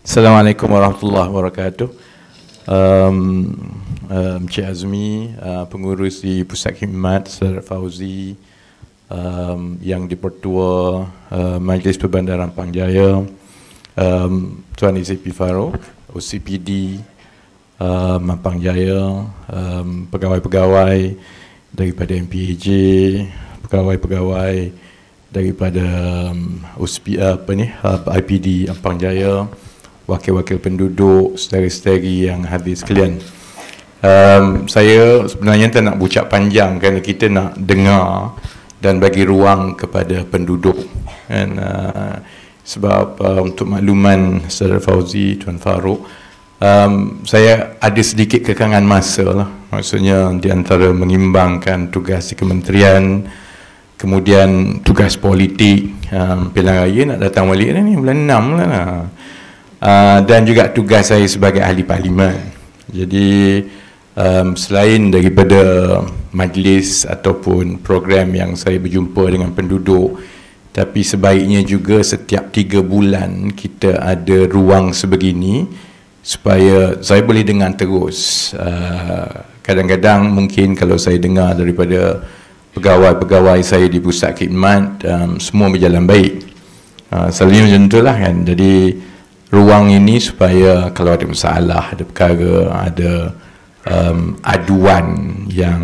Assalamualaikum warahmatullahi wabarakatuh. Encik Azmi, pengurus di Pusat Khidmat Saudara Fauzi, yang di-Pertua Majlis Perbandaran Ampang Jaya, Tuan Izzy Farouk, OCPD Ampang Jaya, pegawai-pegawai daripada MPAJ, pegawai-pegawai daripada IPD Ampang Jaya, wakil-wakil penduduk, saudara-saudari yang hadir sekalian. Saya sebenarnya tak nak bucak panjang kerana kita nak dengar dan bagi ruang kepada penduduk. Dan sebab untuk makluman Saudara Fauzi, Tuan Farouk, saya ada sedikit kekangan masa lah. Maksudnya di antara mengimbangkan tugas di kementerian, kemudian tugas politik, pilihan raya nak datang balik dah ni, bulan 6 lah. Dan juga tugas saya sebagai ahli parlimen. Jadi selain daripada majlis ataupun program yang saya berjumpa dengan penduduk, tapi sebaiknya juga setiap 3 bulan kita ada ruang sebegini supaya saya boleh dengar terus. Kadang-kadang mungkin kalau saya dengar daripada pegawai-pegawai saya di pusat khidmat, semua berjalan baik. Selalunya macam itulah kan. Jadi ruang ini supaya kalau ada masalah, ada perkara, ada aduan yang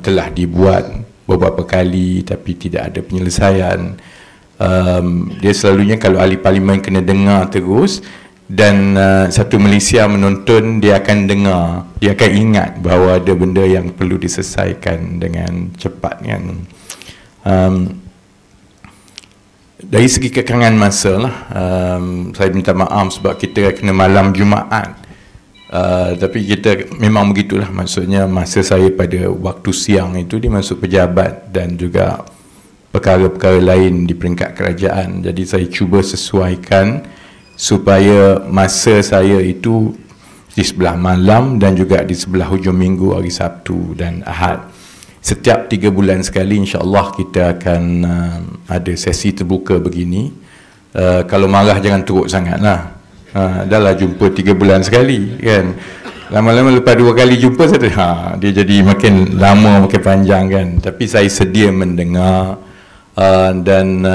telah dibuat beberapa kali tapi tidak ada penyelesaian, dia selalunya kalau ahli parlimen kena dengar terus, dan satu Malaysia menonton, dia akan dengar, dia akan ingat bahawa ada benda yang perlu diselesaikan dengan cepat kan. Dari segi kekangan masa lah, saya minta maaf sebab kita kena malam Jumaat, tapi kita memang begitulah. Maksudnya masa saya pada waktu siang itu dia masuk pejabat dan juga perkara-perkara lain di peringkat kerajaan. Jadi saya cuba sesuaikan supaya masa saya itu di sebelah malam dan juga di sebelah hujung minggu, hari Sabtu dan Ahad. Setiap 3 bulan sekali insya-Allah kita akan ada sesi terbuka begini. Kalau marah jangan teruk sangatlah. Dah lah jumpa 3 bulan sekali kan. Lama-lama lepas 2 kali jumpa saya dia jadi makin lama, makin panjang kan. Tapi saya sedia mendengar, dan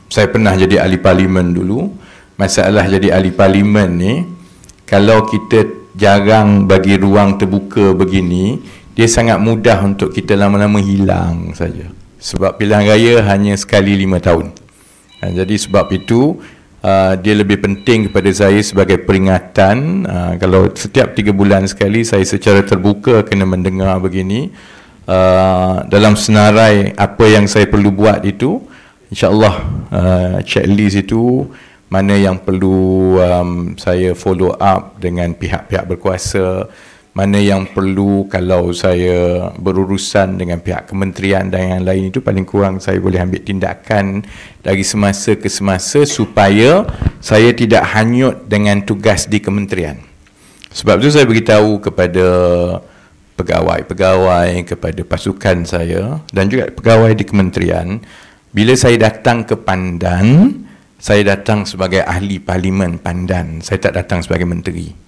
saya pernah jadi ahli parlimen dulu. Masalah jadi ahli parlimen ni, kalau kita jarang bagi ruang terbuka begini, dia sangat mudah untuk kita lama-lama hilang saja. Sebab pilihan raya hanya sekali 5 tahun. Jadi sebab itu dia lebih penting kepada saya sebagai peringatan. Kalau setiap 3 bulan sekali saya secara terbuka kena mendengar begini, dalam senarai apa yang saya perlu buat itu, insya-Allah checklist itu mana yang perlu saya follow up dengan pihak-pihak berkuasa, mana yang perlu kalau saya berurusan dengan pihak kementerian dan yang lain, itu paling kurang saya boleh ambil tindakan dari semasa ke semasa supaya saya tidak hanyut dengan tugas di kementerian. Sebab itu saya beritahu kepada pegawai-pegawai, kepada pasukan saya dan juga pegawai di kementerian, bila saya datang ke Pandan, saya datang sebagai ahli parlimen Pandan, saya tak datang sebagai menteri.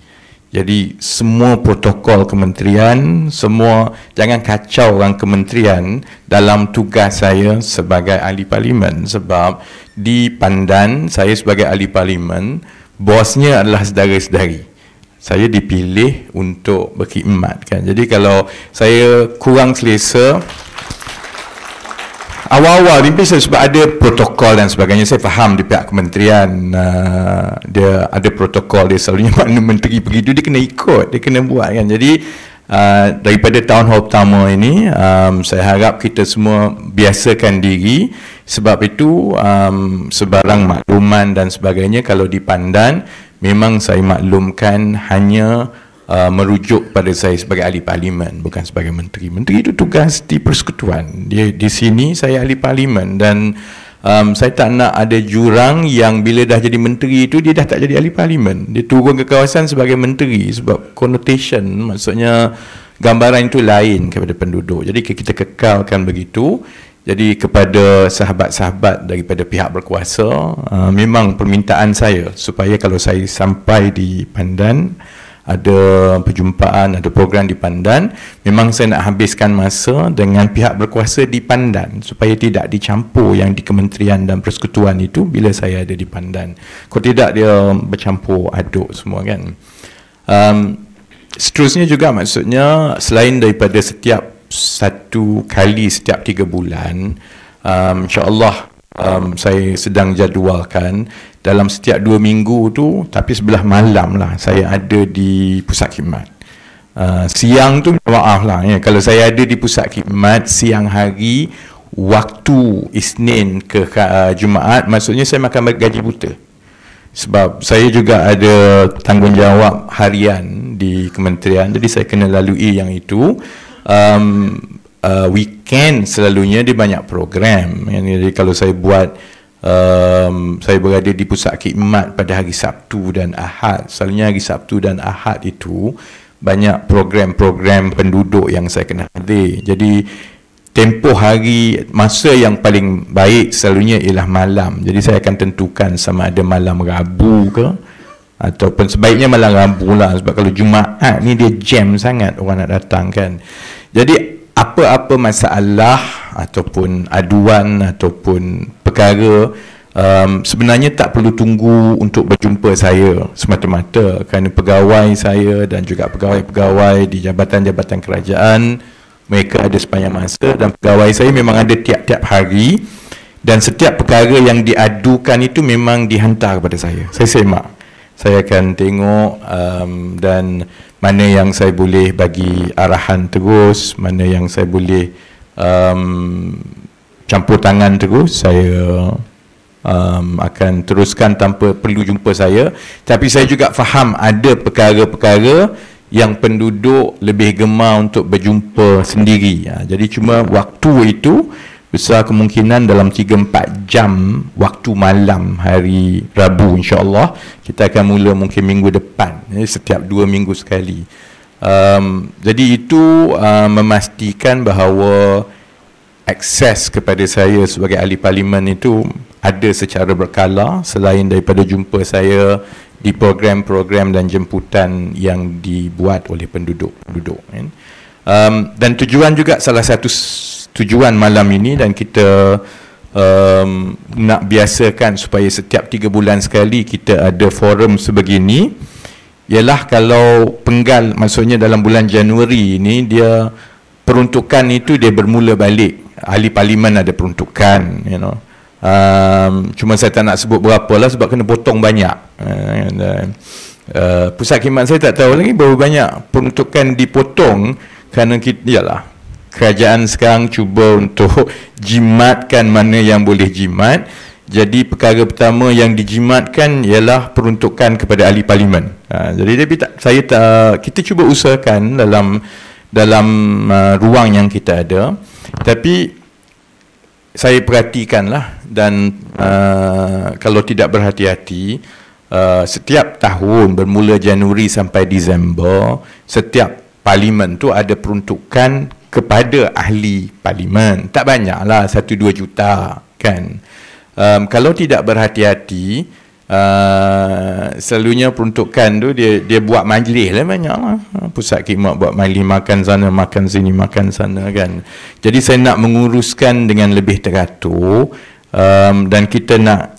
Jadi semua protokol kementerian, semua, jangan kacau orang kementerian dalam tugas saya sebagai ahli parlimen. Sebab di Pandan, saya sebagai ahli parlimen, bosnya adalah saudara-saudari. Saya dipilih untuk berkhidmat kan. Jadi kalau saya kurang selesa awal-awal ni, sebab ada protokol dan sebagainya, saya faham di pihak kementerian dia ada protokol dia, selalunya mana menteri begitu dia kena ikut, dia kena buat kan. Jadi daripada tahun hall pertama ini, saya harap kita semua biasakan diri. Sebab itu sebarang makluman dan sebagainya kalau di Pandan, memang saya maklumkan hanya merujuk pada saya sebagai ahli parlimen, bukan sebagai menteri. Menteri itu tugas di persekutuan. Di sini saya ahli parlimen, dan saya tak nak ada jurang yang bila dah jadi menteri itu dia dah tak jadi ahli parlimen. Dia turun ke kawasan sebagai menteri, sebab connotation, maksudnya gambaran itu lain kepada penduduk. Jadi kita kekalkan begitu. Jadi kepada sahabat-sahabat daripada pihak berkuasa, memang permintaan saya supaya kalau saya sampai di Pandan, ada perjumpaan, ada program di Pandan, memang saya nak habiskan masa dengan pihak berkuasa di Pandan supaya tidak dicampur yang di Kementerian dan Persekutuan itu bila saya ada di Pandan. Kalau tidak dia bercampur aduk semua kan. Seterusnya juga maksudnya selain daripada setiap satu kali setiap 3 bulan, insyaAllah saya sedang jadualkan dalam setiap 2 minggu tu, tapi sebelah malam lah saya ada di pusat khidmat. Siang tu maaf lah ya, kalau saya ada di pusat khidmat siang hari waktu Isnin ke Jumaat, maksudnya saya makan gaji buta. Sebab saya juga ada tanggungjawab harian di kementerian, jadi saya kena lalui yang itu. Weekend selalunya dia banyak program. Jadi kalau saya buat, saya berada di pusat khidmat pada hari Sabtu dan Ahad. Selalunya hari Sabtu dan Ahad itu banyak program-program penduduk yang saya kena hadir. Jadi tempoh hari, masa yang paling baik selalunya ialah malam. Jadi saya akan tentukan sama ada malam Rabu ke, ataupun sebaiknya malam Rabu lah, sebab kalau Jumaat ni dia jam sangat orang nak datang kan. Jadi apa-apa masalah ataupun aduan ataupun perkara, sebenarnya tak perlu tunggu untuk berjumpa saya semata-mata, kerana pegawai saya dan juga pegawai-pegawai di jabatan-jabatan kerajaan, mereka ada sepanjang masa, dan pegawai saya memang ada tiap-tiap hari, dan setiap perkara yang diadukan itu memang dihantar kepada saya. Saya semak, saya akan tengok dan mana yang saya boleh bagi arahan terus, mana yang saya boleh campur tangan terus, saya akan teruskan tanpa perlu jumpa saya. Tapi saya juga faham ada perkara-perkara yang penduduk lebih gemar untuk berjumpa sendiri. Jadi cuma waktu itu besar kemungkinan dalam 3-4 jam waktu malam hari Rabu, insyaAllah kita akan mula mungkin minggu depan, setiap 2 minggu sekali. Jadi itu memastikan bahawa akses kepada saya sebagai ahli parlimen itu ada secara berkala, selain daripada jumpa saya di program-program dan jemputan yang dibuat oleh penduduk kan. Dan tujuan juga, salah satu tujuan malam ini, dan kita nak biasakan supaya setiap 3 bulan sekali kita ada forum sebegini, ialah kalau penggal, maksudnya dalam bulan Januari ini dia peruntukan itu dia bermula balik. Ahli parlimen ada peruntukan, you know. Cuma saya tak nak sebut berapa lah sebab kena potong banyak. Pusat khidmat saya tak tahu lagi berapa banyak peruntukan dipotong, kerana kita, yalah, kerajaan sekarang cuba untuk jimatkan mana yang boleh jimat. Jadi perkara pertama yang dijimatkan ialah peruntukan kepada ahli parlimen. Jadi kita cuba usahakan dalam ruang yang kita ada. Tapi saya perhatikanlah, dan kalau tidak berhati-hati, setiap tahun bermula Januari sampai Disember, setiap parlimen tu ada peruntukan kepada ahli parlimen. Tak banyaklah, 1-2 juta kan. Kalau tidak berhati-hati, selalunya peruntukan tu dia buat majlis lah, banyaklah. Pusat khidmat buat majlis, makan sana, makan sini, makan sana kan. Jadi saya nak menguruskan dengan lebih teratur, dan kita nak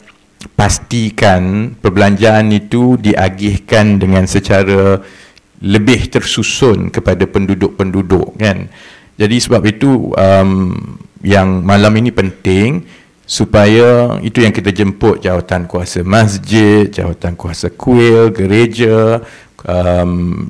pastikan perbelanjaan itu diagihkan dengan secara lebih tersusun kepada penduduk-penduduk kan. Jadi sebab itu yang malam ini penting, supaya itu yang kita jemput jawatan kuasa masjid, jawatan kuasa kuil, gereja,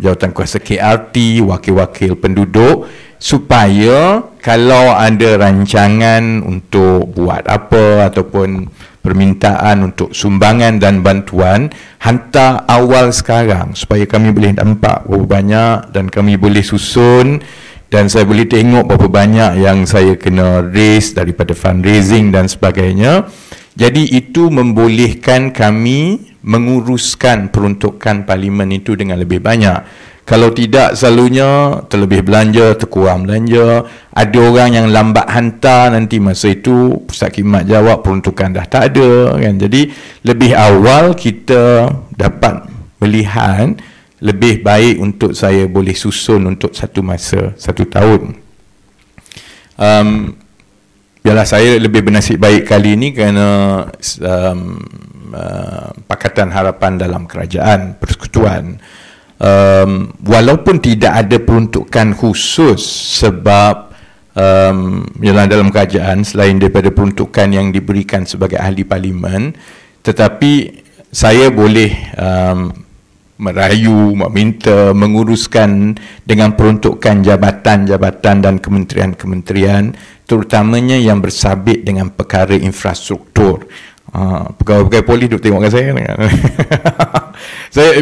jawatan kuasa KRT, wakil-wakil penduduk, supaya kalau ada rancangan untuk buat apa ataupun permintaan untuk sumbangan dan bantuan, hantar awal sekarang supaya kami boleh nampak berapa banyak dan kami boleh susun, dan saya boleh tengok berapa banyak yang saya kena raise daripada fundraising dan sebagainya. Jadi itu membolehkan kami menguruskan peruntukan parlimen itu dengan lebih banyak. Kalau tidak, selalunya terlebih belanja, terkurang belanja. Ada orang yang lambat hantar, nanti masa itu pusat khidmat jawab peruntukan dah tak ada kan. Jadi lebih awal kita dapat melihat, lebih baik untuk saya boleh susun untuk satu masa, 1 tahun. Biarlah saya lebih bernasib baik kali ini kerana Pakatan Harapan dalam Kerajaan Persekutuan, walaupun tidak ada peruntukan khusus sebab dalam kerajaan selain daripada peruntukan yang diberikan sebagai ahli parlimen, tetapi saya boleh merayu, meminta, menguruskan dengan peruntukan jabatan-jabatan dan kementerian-kementerian, terutamanya yang bersabit dengan perkara infrastruktur. Pegawai-pegawai polis duk tengok kat saya. Saya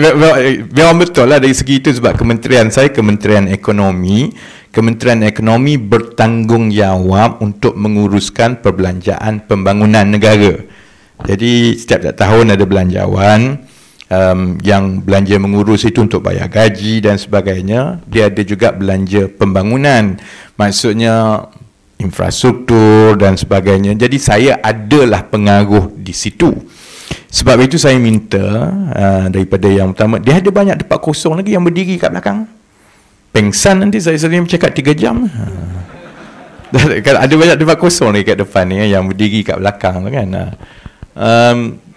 memang betul lah dari segi itu, sebab kementerian saya, Kementerian Ekonomi. Kementerian Ekonomi bertanggungjawab untuk menguruskan perbelanjaan pembangunan negara. Jadi setiap tahun ada belanjawan yang belanja mengurus itu untuk bayar gaji dan sebagainya. Dia ada juga belanja pembangunan, maksudnya infrastruktur dan sebagainya. Jadi saya adalah pengaruh di situ. Sebab itu saya minta daripada yang utama, dia ada banyak tempat kosong lagi yang berdiri kat belakang. Pengsan nanti saya sering bercakap 3 jam. Ada banyak tempat kosong lagi kat depan ni yang berdiri kat belakang kan.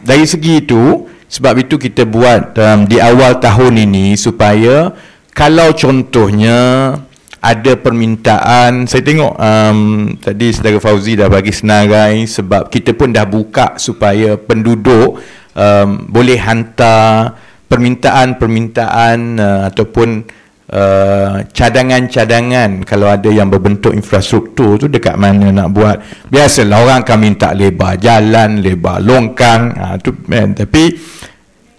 Dari segi itu, sebab itu kita buat di awal tahun ini supaya kalau contohnya ada permintaan, saya tengok tadi Saudara Fauzi dah bagi senarai, sebab kita pun dah buka supaya penduduk boleh hantar permintaan ataupun cadangan-cadangan kalau ada yang berbentuk infrastruktur tu dekat mana nak buat. Biasalah orang akan minta lebar jalan, lebar longkang, tu tapi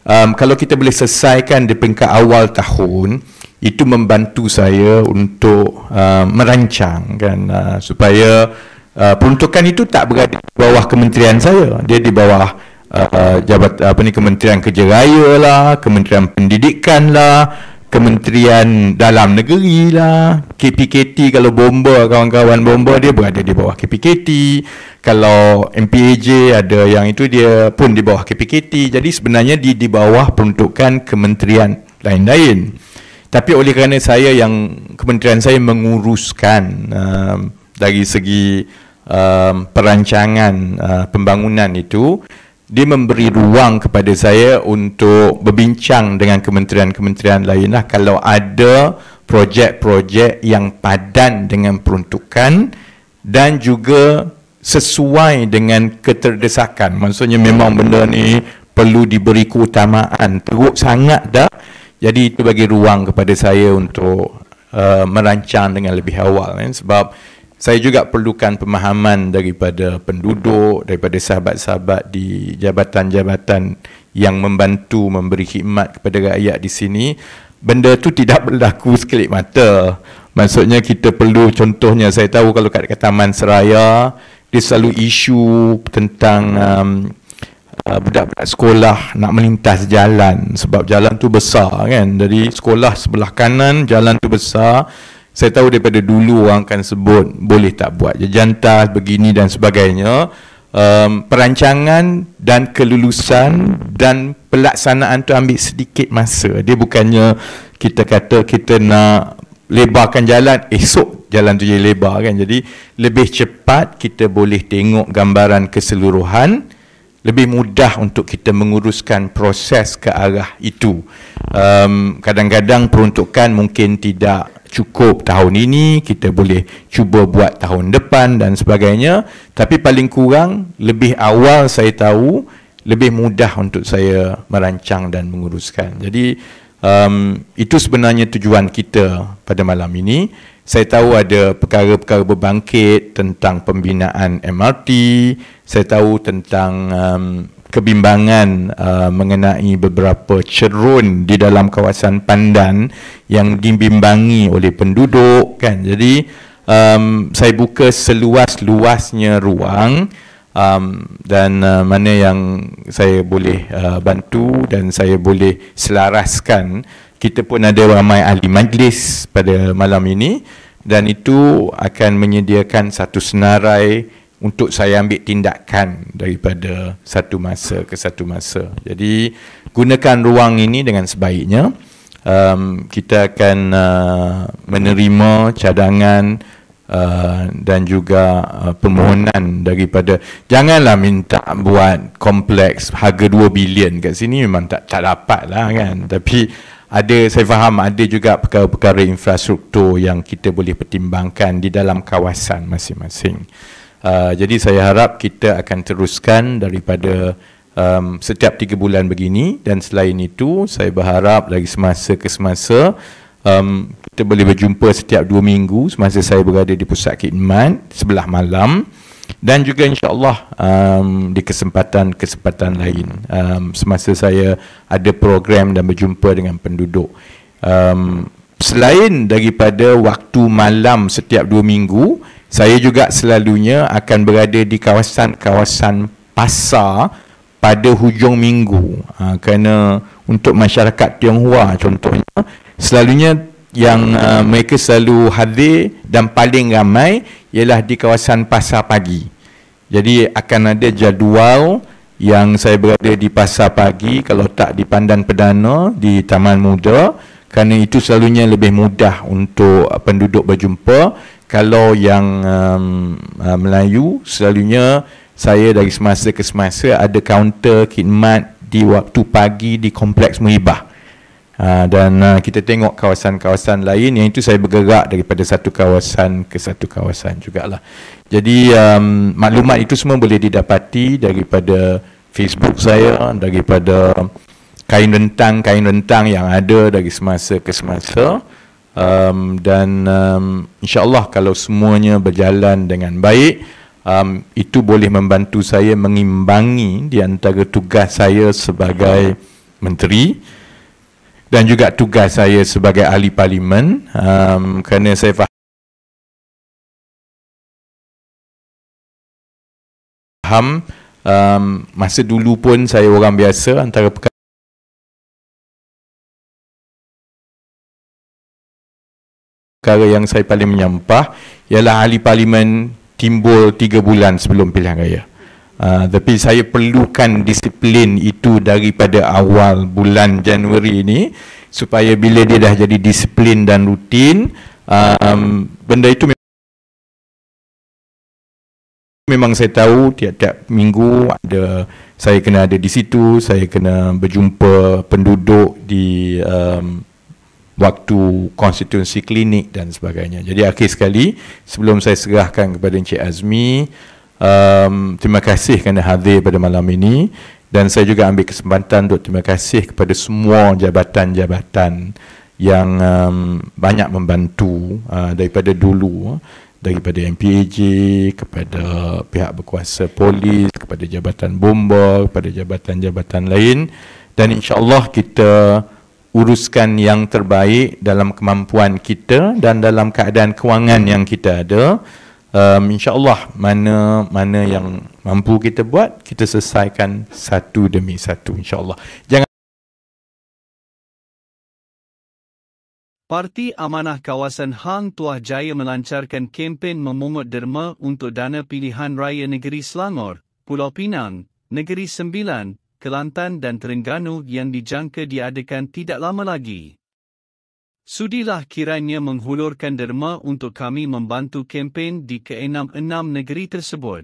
kalau kita boleh selesaikan di peringkat awal tahun, itu membantu saya untuk merancang kan, supaya peruntukan itu tak berada di bawah kementerian saya, dia di bawah Kementerian Kerja Raya lah, Kementerian Pendidikan lah, Kementerian Dalam Negeri lah, KPKT kalau bomba, kawan-kawan bomba dia berada di bawah KPKT. Kalau MPAJ ada yang itu, dia pun di bawah KPKT. Jadi sebenarnya di bawah peruntukan kementerian lain-lain. Tapi oleh kerana saya yang kementerian saya menguruskan dari segi perancangan pembangunan itu, dia memberi ruang kepada saya untuk berbincang dengan kementerian-kementerian lain lah kalau ada projek-projek yang padan dengan peruntukan dan juga sesuai dengan keterdesakan. Maksudnya memang benda ni perlu diberi keutamaan, teruk sangat dah. Jadi itu bagi ruang kepada saya untuk merancang dengan lebih awal kan? Sebab saya juga perlukan pemahaman daripada penduduk, daripada sahabat-sahabat di jabatan-jabatan yang membantu memberi khidmat kepada rakyat di sini. Benda tu tidak berlaku sekelip mata. Maksudnya kita perlu, contohnya saya tahu kalau kat Taman Seraya, dia selalu isu tentang budak-budak sekolah nak melintas jalan sebab jalan tu besar kan. Jadi sekolah sebelah kanan, jalan tu besar. Saya tahu daripada dulu orang akan sebut boleh tak buat jantas begini dan sebagainya. Perancangan dan kelulusan dan pelaksanaan tu ambil sedikit masa. Dia bukannya kita kata kita nak lebarkan jalan, esok jalan tu jadi lebar kan. Jadi lebih cepat kita boleh tengok gambaran keseluruhan, lebih mudah untuk kita menguruskan proses ke arah itu. Kadang-kadang peruntukan mungkin tidak cukup tahun ini, kita boleh cuba buat tahun depan dan sebagainya, tapi paling kurang lebih awal saya tahu, lebih mudah untuk saya merancang dan menguruskan. Jadi itu sebenarnya tujuan kita pada malam ini. Saya tahu ada perkara-perkara berbangkit tentang pembinaan MRT, saya tahu tentang kebimbangan mengenai beberapa cerun di dalam kawasan Pandan yang dibimbangi oleh penduduk kan. Jadi saya buka seluas-luasnya ruang dan mana yang saya boleh bantu dan saya boleh selaraskan kita pun ada ramai ahli majlis pada malam ini, dan itu akan menyediakan satu senarai untuk saya ambil tindakan daripada satu masa ke satu masa. Jadi gunakan ruang ini dengan sebaiknya. Kita akan menerima cadangan dan juga permohonan daripada, janganlah minta buat kompleks harga 2 bilion kat sini, memang tak dapat lah kan. Tapi saya faham ada juga perkara-perkara infrastruktur yang kita boleh pertimbangkan di dalam kawasan masing-masing. Jadi saya harap kita akan teruskan daripada setiap 3 bulan begini, dan selain itu saya berharap dari semasa ke semasa kita boleh berjumpa setiap 2 minggu semasa saya berada di pusat khidmat sebelah malam, dan juga insya-Allah di kesempatan-kesempatan lain semasa saya ada program dan berjumpa dengan penduduk. Selain daripada waktu malam setiap 2 minggu, saya juga selalunya akan berada di kawasan-kawasan pasar pada hujung minggu. Kerana untuk masyarakat Tionghoa contohnya, selalunya yang mereka selalu hadir dan paling ramai ialah di kawasan pasar pagi. Jadi akan ada jadual yang saya berada di pasar pagi, kalau tak di Pandan Perdana, di Taman Muda, kerana itu selalunya lebih mudah untuk penduduk berjumpa. Kalau yang Melayu, selalunya saya dari semasa ke semasa ada kaunter khidmat di waktu pagi di Kompleks Muhibah. Dan kita tengok kawasan-kawasan lain, yang itu saya bergerak daripada satu kawasan ke satu kawasan jugalah. Jadi maklumat itu semua boleh didapati daripada Facebook saya, daripada kain rentang yang ada dari semasa ke semasa. Dan insya-Allah kalau semuanya berjalan dengan baik, itu boleh membantu saya mengimbangi di antara tugas saya sebagai menteri dan juga tugas saya sebagai ahli parlimen, kerana saya faham masa dulu pun saya orang biasa, antara perkara yang saya paling menyampah ialah ahli parlimen timbul 3 bulan sebelum pilihan raya. Tapi saya perlukan disiplin itu daripada awal bulan Januari ini, supaya bila dia dah jadi disiplin dan rutin, benda itu memang saya tahu tiap-tiap minggu saya kena ada di situ, saya kena berjumpa penduduk di waktu konstituensi klinik dan sebagainya. Jadi akhir sekali, sebelum saya serahkan kepada Encik Azmi, terima kasih kerana hadir pada malam ini, dan saya juga ambil kesempatan untuk terima kasih kepada semua jabatan-jabatan yang banyak membantu daripada dulu, daripada MPAJ, kepada pihak berkuasa polis, kepada Jabatan Bomba, kepada jabatan-jabatan lain, dan insya-Allah kita uruskan yang terbaik dalam kemampuan kita dan dalam keadaan kewangan yang kita ada. InsyaAllah mana yang mampu kita buat, kita selesaikan satu demi satu, insyaAllah. Jangan. Parti Amanah Kawasan Hang Tuah Jaya melancarkan kempen memungut derma untuk dana pilihan raya negeri Selangor, Pulau Pinang, Negeri Sembilan, Kelantan dan Terengganu yang dijangka diadakan tidak lama lagi. Sudilah kiranya menghulurkan derma untuk kami membantu kempen di ke-6 negeri tersebut.